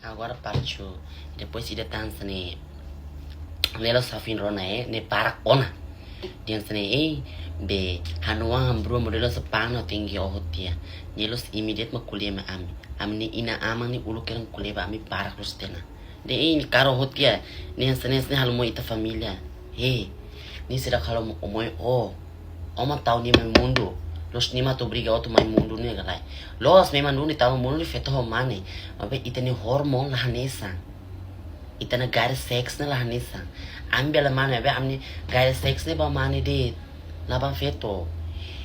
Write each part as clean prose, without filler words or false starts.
Agora partiu. Depois ida dança ne. Nela safin rona ne parak ona. Dança ne be hanuang hambru modelo sepano tinggi ohotia. Nelos immediate makulia ma ami. Amni ina amang ni ulu kerang kulia ba ami parak los tena. De ini karo hotia. Ni hansane halmo ita familia. Ni sira kalau mo omoy Oma tahu ni mai mundo. Los nima to briga oto mai mundo ni galai. Los memang ni tahu mundo ni feto ho mane. Mabe ita ni hormon lah nesa. Ita na gare sex na lah nesa. Ambil mana be amni gare sex ne ba mane de. Laba feto.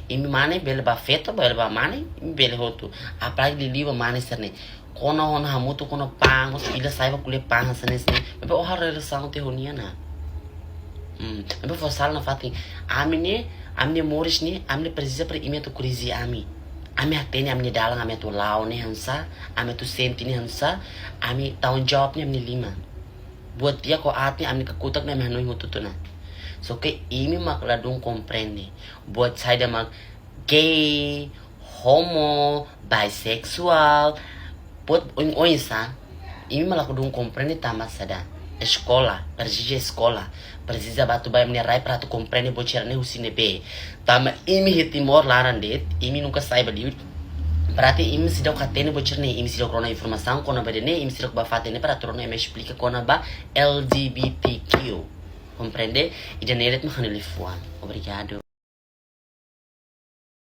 Imi mane bele ba feto bele ba mane bele hotu. Apalagi di liba mane serne. Kona hona hamutu kona pang os ila saiba kule pang serne serne. Mabe ohar relação te honia na. Mabe fosal na fati. Amne moris ni amne precisa para ime tu kurizi ami hatene amne dalang ame tu lau ni hansa ame tu senti ni hansa ami tahun jawab ni amne lima buat dia ko atni amne kakutak na ame hanoi ngututuna so ke imi makladung comprende buat saya mak gay homo bisexual buat oinsa imi malakudung comprende tamat sada escola, precisa batu bay rai para tu compreende bocerne usine be. Tama imi hitimor laran det, imi nunca saiba liut. Berarti imi sidak katene bocerne, imi sidak rona informação kona badene, imi sidak bafatene para tu rona me explica kona ba LGBTQ. Compreende? E janeiro me hanele fuan. Obrigado.